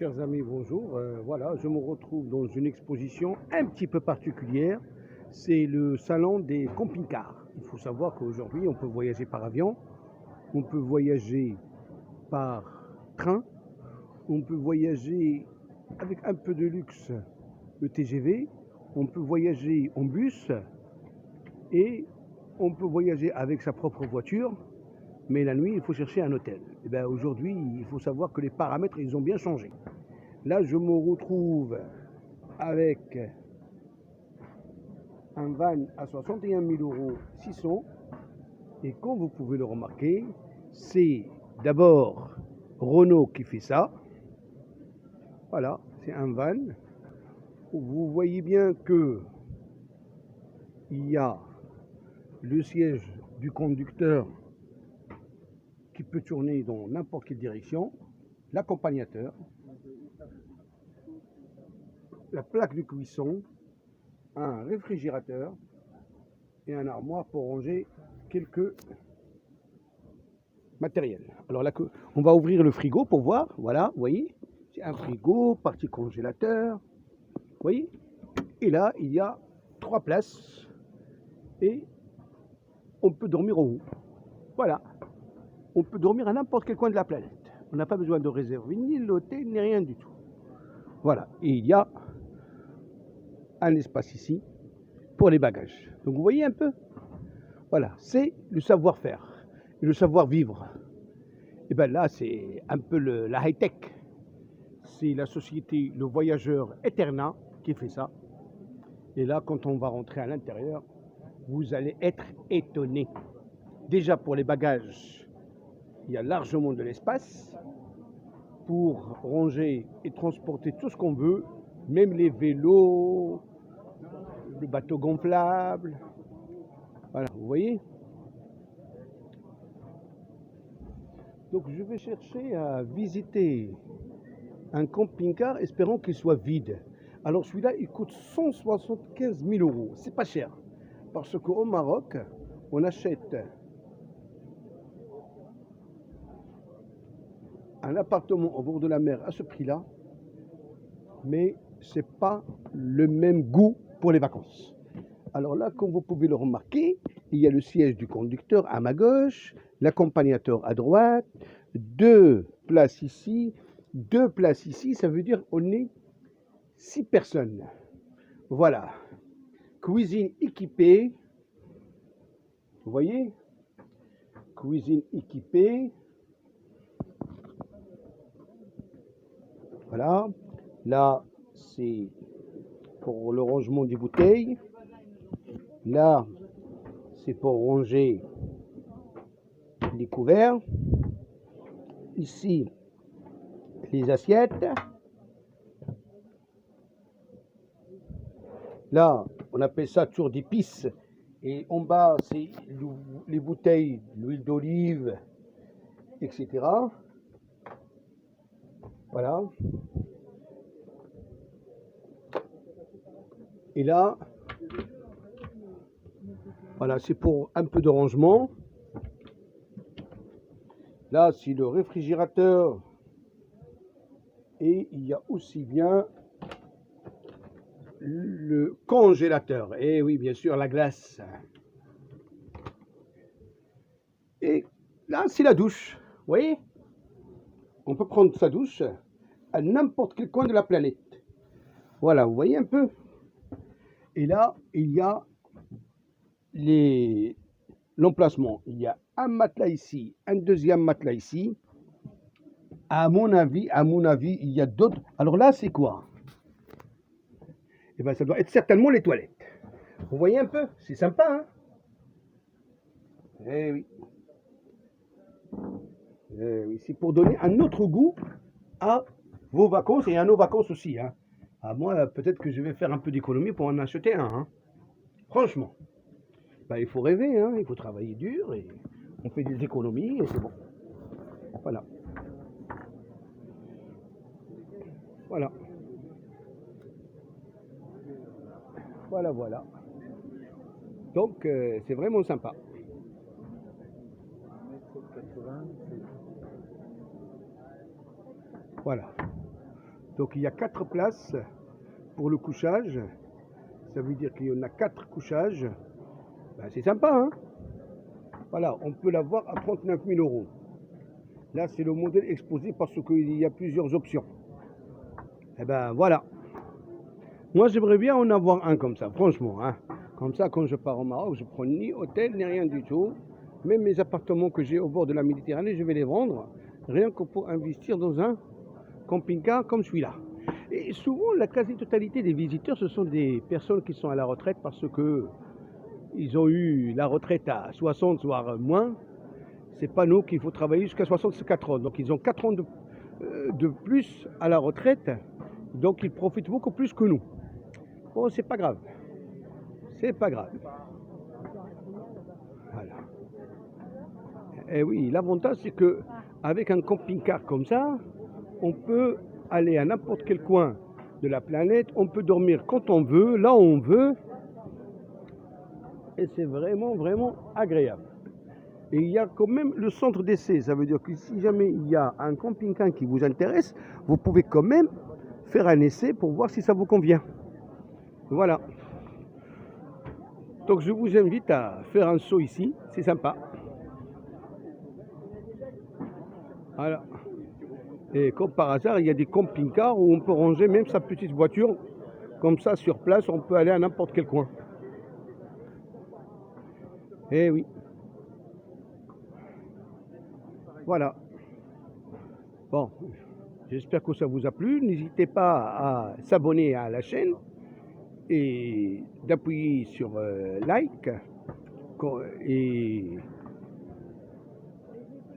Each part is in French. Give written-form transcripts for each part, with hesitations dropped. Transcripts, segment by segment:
Chers amis, bonjour. Voilà, je me retrouve dans une exposition un petit peu particulière. C'est le salon des camping-cars. Il faut savoir qu'aujourd'hui, on peut voyager par avion, on peut voyager par train, on peut voyager avec un peu de luxe, le TGV, on peut voyager en bus et on peut voyager avec sa propre voiture. Mais la nuit, il faut chercher un hôtel. Et bien aujourd'hui, il faut savoir que les paramètres, ils ont bien changé. Là, je me retrouve avec un van à 61 000 euros 600. Et comme vous pouvez le remarquer, c'est d'abord Renault qui fait ça. Voilà, c'est un van. Vous voyez bien que il y a le siège du conducteur qui peut tourner dans n'importe quelle direction, l'accompagnateur, la plaque de cuisson, un réfrigérateur et un armoire pour ranger quelques matériels. Alors là, on va ouvrir le frigo pour voir. Voilà, vous voyez, c'est un frigo, partie congélateur. Vous voyez, et là, il y a 3 places et on peut dormir en haut. Voilà, on peut dormir à n'importe quel coin de la planète. On n'a pas besoin de réserver ni l'hôtel, ni rien du tout. Voilà, et il y a un espace ici pour les bagages. Donc vous voyez un peu, voilà, c'est le savoir-faire, le savoir-vivre. Et bien là, c'est un peu la high-tech. C'est la société Le Voyageur Eterna qui fait ça. Et là, quand on va rentrer à l'intérieur, vous allez être étonné. Déjà pour les bagages, il y a largement de l'espace pour ranger et transporter tout ce qu'on veut, même les vélos, le bateau gonflable. Voilà, vous voyez. Donc je vais chercher à visiter un camping-car espérant qu'il soit vide. Alors celui-là, il coûte 175 000 euros. C'est pas cher. Parce qu'au Maroc, on achète un appartement au bord de la mer à ce prix-là, mais c'est pas le même goût pour les vacances. Alors là, comme vous pouvez le remarquer, il y a le siège du conducteur à ma gauche, l'accompagnateur à droite, 2 places ici, 2 places ici, ça veut dire on est 6 personnes. Voilà, cuisine équipée, vous voyez, cuisine équipée, voilà, là c'est pour le rangement des bouteilles, là c'est pour ranger les couverts, ici les assiettes, là on appelle ça tour d'épices, et en bas c'est les bouteilles d'huile d'olive, etc. Voilà. Et là, voilà, c'est pour un peu de rangement. Là, c'est le réfrigérateur. Et il y a aussi bien le congélateur. Et oui, bien sûr, la glace. Et là, c'est la douche. Vous voyez? On peut prendre sa douche à n'importe quel coin de la planète. Voilà, vous voyez un peu? Et là, il y a l'emplacement. Il y a un matelas ici, un deuxième matelas ici. À mon avis, il y a d'autres. Alors là, c'est quoi? Eh bien, ça doit être certainement les toilettes. Vous voyez un peu? C'est sympa, hein? Eh oui. Eh oui, c'est pour donner un autre goût à vos vacances et à nos vacances aussi, hein. À moi, peut-être que je vais faire un peu d'économie pour en acheter un, hein. Franchement. Ben, il faut rêver, hein? Il faut travailler dur et on fait des économies et c'est bon. Voilà. Voilà. Voilà, voilà. Donc, c'est vraiment sympa. Voilà. Donc il y a 4 places pour le couchage. Ça veut dire qu'il y en a 4 couchages. Ben, c'est sympa, hein? Voilà, on peut l'avoir à 39 000 euros. Là, c'est le modèle exposé parce qu'il y a plusieurs options. Et ben voilà. Moi, j'aimerais bien en avoir un comme ça, franchement, hein. Comme ça, quand je pars au Maroc, je prends ni hôtel, ni rien du tout. Même mes appartements que j'ai au bord de la Méditerranée, je vais les vendre. Rien que pour investir dans un camping-car comme celui-là. Et souvent, la quasi-totalité des visiteurs, ce sont des personnes qui sont à la retraite parce que ils ont eu la retraite à 60, voire moins. C'est pas nous qu'il faut travailler jusqu'à 64 ans. Donc, ils ont 4 ans de plus à la retraite. Donc, ils profitent beaucoup plus que nous. Bon, c'est pas grave. C'est pas grave. Voilà. Et oui, l'avantage, c'est que avec un camping-car comme ça, on peut aller à n'importe quel coin de la planète, on peut dormir quand on veut, là où on veut, et c'est vraiment, vraiment agréable. Et il y a quand même le centre d'essai, ça veut dire que si jamais il y a un camping-car qui vous intéresse, vous pouvez quand même faire un essai pour voir si ça vous convient. Voilà. Donc je vous invite à faire un saut ici, c'est sympa. Voilà. Et comme par hasard, il y a des camping-cars où on peut ranger même sa petite voiture. Comme ça, sur place, on peut aller à n'importe quel coin. Eh oui. Voilà. Bon, j'espère que ça vous a plu. N'hésitez pas à s'abonner à la chaîne et d'appuyer sur like et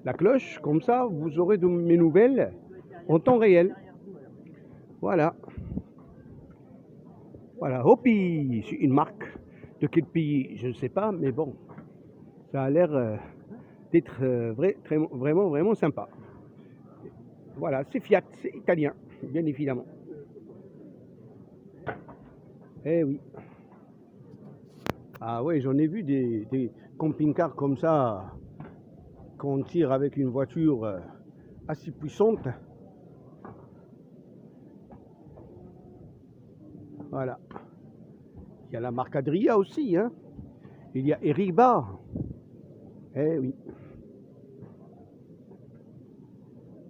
la cloche. Comme ça, vous aurez de mes nouvelles en temps réel. Voilà. Voilà. Hopi, c'est une marque. De quel pays, je ne sais pas, mais bon, ça a l'air d'être vraiment, vraiment sympa. Voilà, c'est Fiat, c'est italien, bien évidemment. Eh oui. Ah ouais, j'en ai vu des camping-cars comme ça, qu'on tire avec une voiture assez puissante. Voilà. Il y a la marque Adria aussi, hein. Il y a Eriba. Eh oui.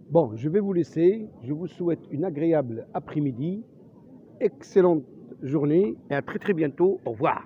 Bon, je vais vous laisser. Je vous souhaite une agréable après-midi, excellente journée et à très très bientôt. Au revoir.